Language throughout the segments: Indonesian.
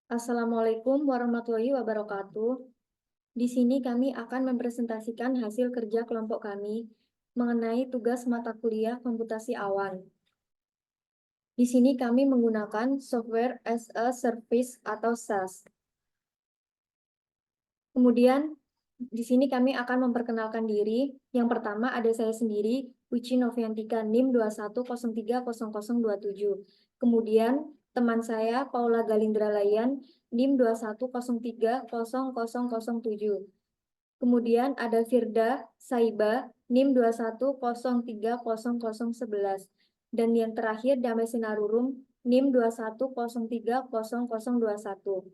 Assalamualaikum warahmatullahi wabarakatuh. Di sini kami akan mempresentasikan hasil kerja kelompok kami mengenai tugas mata kuliah komputasi awan. Di sini kami menggunakan Software as a Service atau SaaS. Kemudian di sini kami akan memperkenalkan diri. Yang pertama ada saya sendiri, Wici Noviantika, NIM 21030027. Kemudian teman saya, Paula Galindra Layan, NIM 21030007. Kemudian ada Firda Saiba, NIM 21030011. Dan yang terakhir Damai Sinarurum, NIM 21030021.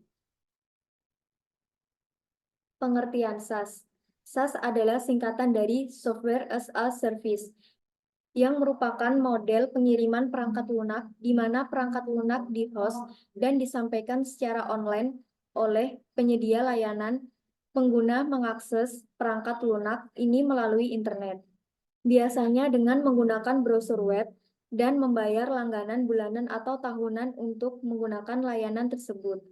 Pengertian SaaS. SaaS adalah singkatan dari Software as a Service, yang merupakan model pengiriman perangkat lunak di mana perangkat lunak di-host dan disampaikan secara online oleh penyedia layanan. Pengguna mengakses perangkat lunak ini melalui internet, biasanya dengan menggunakan browser web dan membayar langganan bulanan atau tahunan untuk menggunakan layanan tersebut.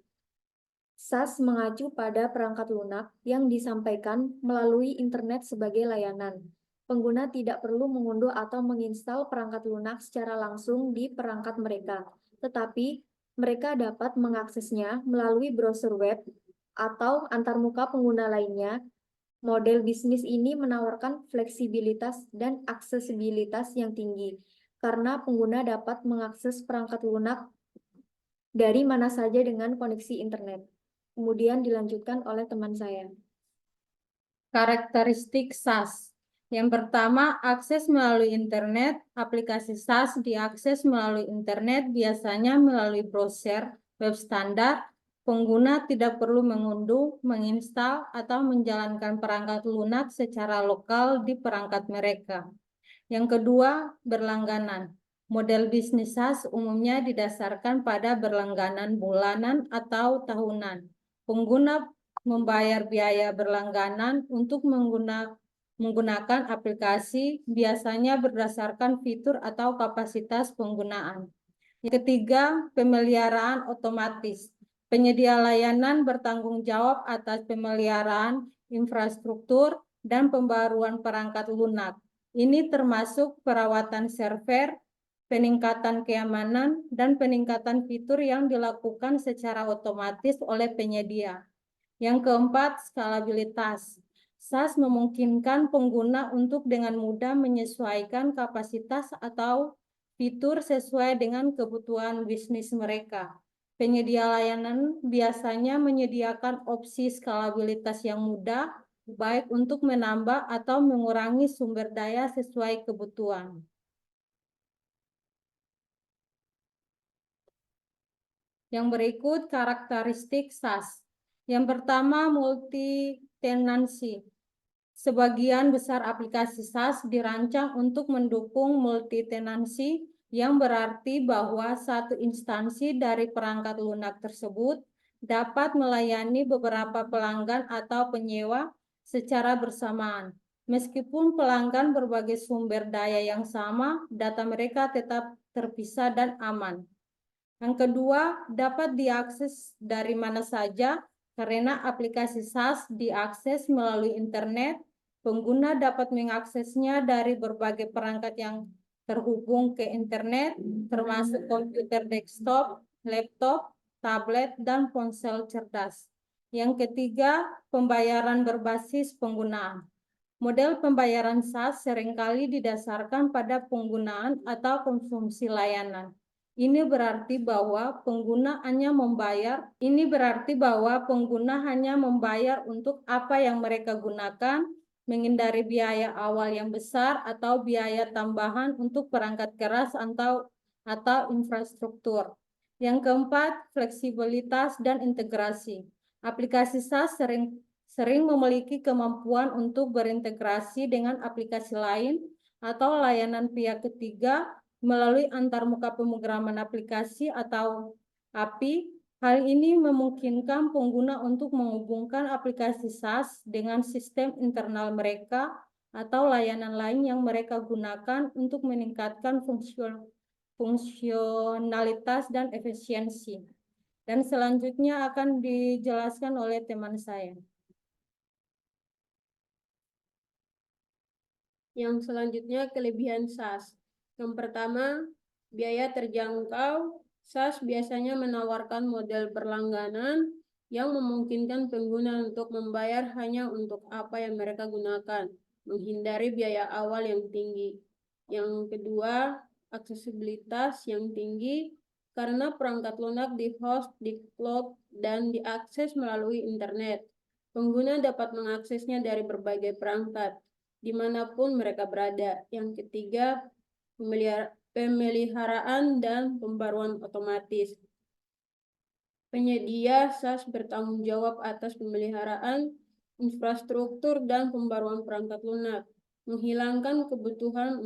SaaS mengacu pada perangkat lunak yang disampaikan melalui internet sebagai layanan. Pengguna tidak perlu mengunduh atau menginstal perangkat lunak secara langsung di perangkat mereka, tetapi mereka dapat mengaksesnya melalui browser web atau antarmuka pengguna lainnya. Model bisnis ini menawarkan fleksibilitas dan aksesibilitas yang tinggi, karena pengguna dapat mengakses perangkat lunak dari mana saja dengan koneksi internet. Kemudian dilanjutkan oleh teman saya. Karakteristik SaaS. Yang pertama, akses melalui internet. Aplikasi SaaS diakses melalui internet, biasanya melalui browser, web standar. Pengguna tidak perlu mengunduh, menginstal, atau menjalankan perangkat lunak secara lokal di perangkat mereka. Yang kedua, berlangganan. Model bisnis SaaS umumnya didasarkan pada berlangganan bulanan atau tahunan. Pengguna membayar biaya berlangganan untuk menggunakan aplikasi, biasanya berdasarkan fitur atau kapasitas penggunaan. Yang ketiga, pemeliharaan otomatis. Penyedia layanan bertanggung jawab atas pemeliharaan infrastruktur dan pembaruan perangkat lunak. Ini termasuk perawatan server, peningkatan keamanan, dan peningkatan fitur yang dilakukan secara otomatis oleh penyedia. Yang keempat, skalabilitas. SaaS memungkinkan pengguna untuk dengan mudah menyesuaikan kapasitas atau fitur sesuai dengan kebutuhan bisnis mereka. Penyedia layanan biasanya menyediakan opsi skalabilitas yang mudah, baik untuk menambah atau mengurangi sumber daya sesuai kebutuhan. Yang berikut karakteristik SaaS. Yang pertama, multi-tenancy. Sebagian besar aplikasi SaaS dirancang untuk mendukung multi-tenancy, yang berarti bahwa satu instansi dari perangkat lunak tersebut dapat melayani beberapa pelanggan atau penyewa secara bersamaan. Meskipun pelanggan berbagai sumber daya yang sama, data mereka tetap terpisah dan aman. Yang kedua, dapat diakses dari mana saja karena aplikasi SaaS diakses melalui internet. Pengguna dapat mengaksesnya dari berbagai perangkat yang terhubung ke internet, termasuk komputer desktop, laptop, tablet, dan ponsel cerdas. Yang ketiga, pembayaran berbasis penggunaan. Model pembayaran SaaS seringkali didasarkan pada penggunaan atau konsumsi layanan. Ini berarti bahwa pengguna hanya membayar untuk apa yang mereka gunakan, menghindari biaya awal yang besar atau biaya tambahan untuk perangkat keras atau infrastruktur. Yang keempat, fleksibilitas dan integrasi. Aplikasi SaaS sering memiliki kemampuan untuk berintegrasi dengan aplikasi lain atau layanan pihak ketiga melalui antarmuka pemrograman aplikasi atau API. Hal ini memungkinkan pengguna untuk menghubungkan aplikasi SaaS dengan sistem internal mereka atau layanan lain yang mereka gunakan untuk meningkatkan fungsionalitas dan efisiensi. Dan selanjutnya akan dijelaskan oleh teman saya. Yang selanjutnya kelebihan SaaS. Yang pertama, biaya terjangkau. SaaS biasanya menawarkan model berlangganan yang memungkinkan pengguna untuk membayar hanya untuk apa yang mereka gunakan, menghindari biaya awal yang tinggi. Yang kedua, aksesibilitas yang tinggi karena perangkat lunak di-host di cloud dan diakses melalui internet. Pengguna dapat mengaksesnya dari berbagai perangkat dimanapun mereka berada. Yang ketiga, pemeliharaan dan pembaruan otomatis. Penyedia SaaS bertanggung jawab atas pemeliharaan, infrastruktur, dan pembaruan perangkat lunak, menghilangkan kebutuhan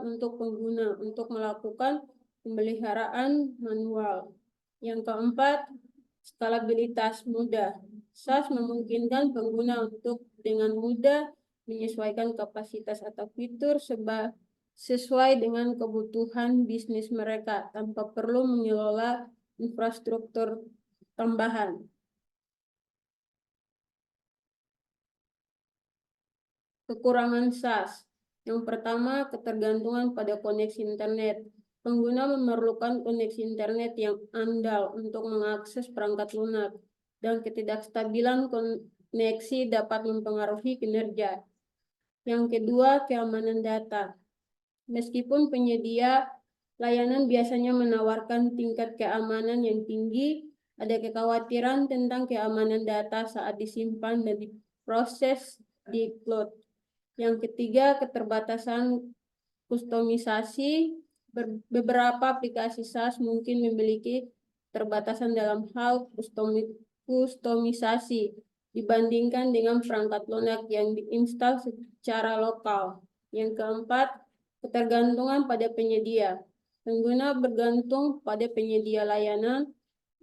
untuk pengguna untuk melakukan pemeliharaan manual. Yang keempat, skalabilitas mudah. SaaS memungkinkan pengguna untuk dengan mudah menyesuaikan kapasitas atau fitur sesuai dengan kebutuhan bisnis mereka tanpa perlu mengelola infrastruktur tambahan. Kekurangan SaaS. Yang pertama, ketergantungan pada koneksi internet. Pengguna memerlukan koneksi internet yang andal untuk mengakses perangkat lunak, dan ketidakstabilan koneksi dapat mempengaruhi kinerja. Yang kedua, keamanan data. Meskipun penyedia layanan biasanya menawarkan tingkat keamanan yang tinggi, ada kekhawatiran tentang keamanan data saat disimpan dan diproses di cloud. Yang ketiga, keterbatasan kustomisasi. Beberapa aplikasi SaaS mungkin memiliki keterbatasan dalam hal kustomisasi dibandingkan dengan perangkat lunak yang diinstal secara lokal. Yang keempat, ketergantungan pada penyedia. Pengguna bergantung pada penyedia layanan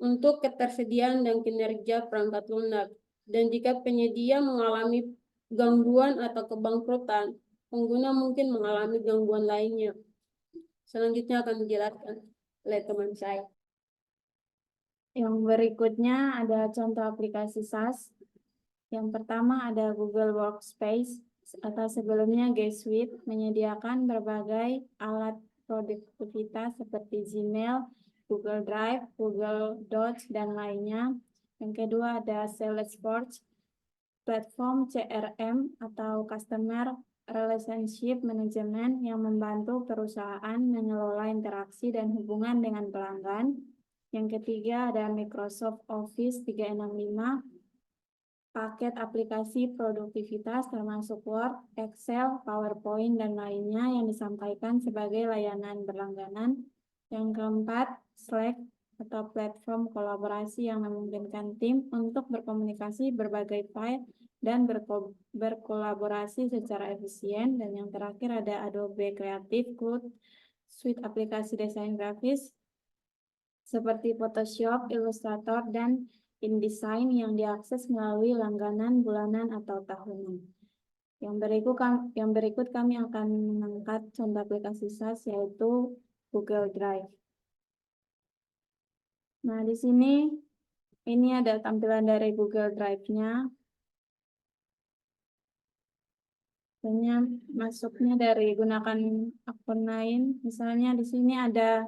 untuk ketersediaan dan kinerja perangkat lunak. Dan jika penyedia mengalami gangguan atau kebangkrutan, pengguna mungkin mengalami gangguan lainnya. Selanjutnya akan dijelaskan oleh teman saya. Yang berikutnya ada contoh aplikasi SaaS. Yang pertama ada Google Workspace atau sebelumnya G Suite, menyediakan berbagai alat produktivitas seperti Gmail, Google Drive, Google Docs, dan lainnya. Yang kedua ada Salesforce, platform CRM atau Customer Relationship Management yang membantu perusahaan mengelola interaksi dan hubungan dengan pelanggan. Yang ketiga ada Microsoft Office 365, paket aplikasi produktivitas termasuk Word, Excel, PowerPoint, dan lainnya yang disampaikan sebagai layanan berlangganan. Yang keempat, Slack atau platform kolaborasi yang memungkinkan tim untuk berkomunikasi berbagai file dan berkolaborasi secara efisien. Dan yang terakhir ada Adobe Creative Cloud, suite aplikasi desain grafis seperti Photoshop, Illustrator, dan InDesign yang diakses melalui langganan bulanan atau tahunan. Yang berikut kami akan mengangkat contoh aplikasi SaaS yaitu Google Drive. Nah, di sini ini ada tampilan dari Google Drive-nya. Masuknya dari gunakan akun lain. Misalnya di sini ada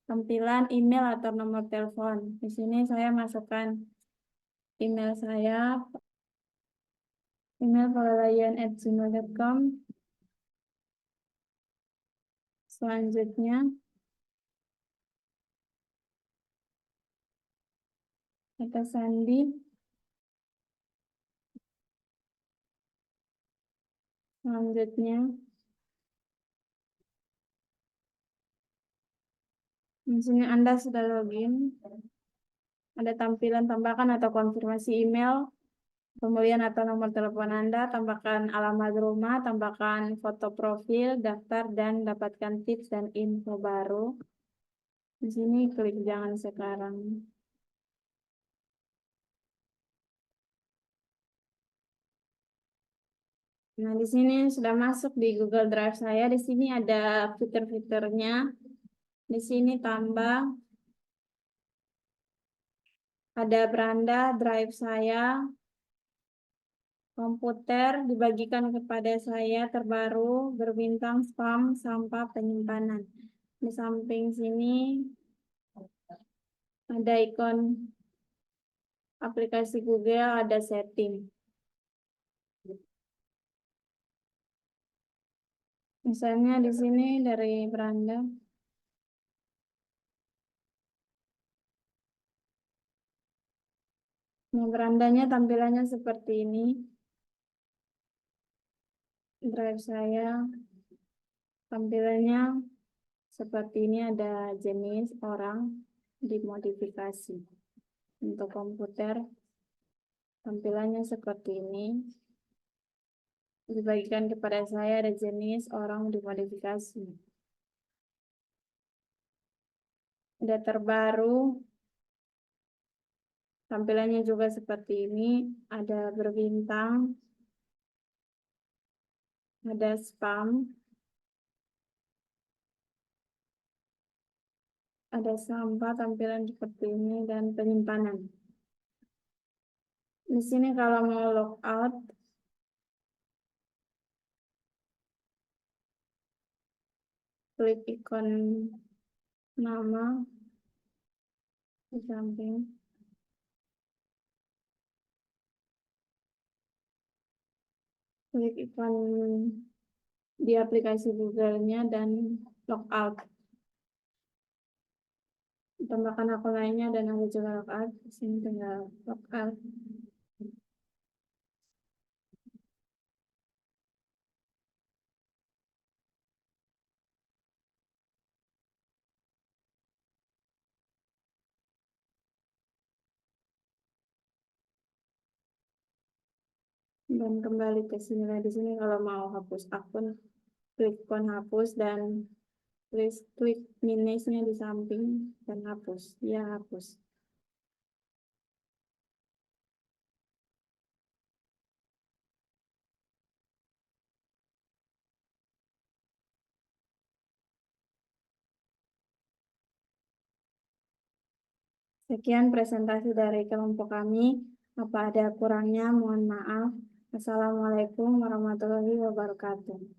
tampilan email atau nomor telepon. Di sini saya masukkan email saya, email polalayan@gmail.com. Selanjutnya, kata sandi. Selanjutnya, di sini Anda sudah login. Ada tampilan tambahkan atau konfirmasi email, kemudian atau nomor telepon Anda, tambahkan alamat rumah, tambahkan foto profil, daftar, dan dapatkan tips dan info baru. Di sini klik jangan sekarang. Nah, di sini sudah masuk di Google Drive saya. Di sini ada fitur-fiturnya. Di sini tambah ada beranda, drive saya, komputer dibagikan kepada saya terbaru, berbintang, spam, sampah, penyimpanan. Di samping sini ada ikon aplikasi Google, ada setting. Misalnya di sini dari beranda. Nah, berandanya tampilannya seperti ini. Drive saya tampilannya seperti ini, ada jenis, orang, dimodifikasi. Untuk komputer tampilannya seperti ini. Dibagikan kepada saya ada jenis, orang, dimodifikasi. Ada terbaru. Tampilannya juga seperti ini, ada berbintang, ada spam, ada sampah, tampilan seperti ini, dan penyimpanan. Di sini kalau mau logout, klik ikon nama di samping. Klik ikon di aplikasi Google-nya dan logout. Tambahkan akun lainnya dan ada juga logout. Di sini tinggal logout. Dan kembali ke sini. Di sini kalau mau hapus akun, klik ikon hapus dan klik minusnya di samping dan hapus. Ya, hapus. Sekian presentasi dari kelompok kami. Apa ada kurangnya, mohon maaf. Assalamualaikum warahmatullahi wabarakatuh.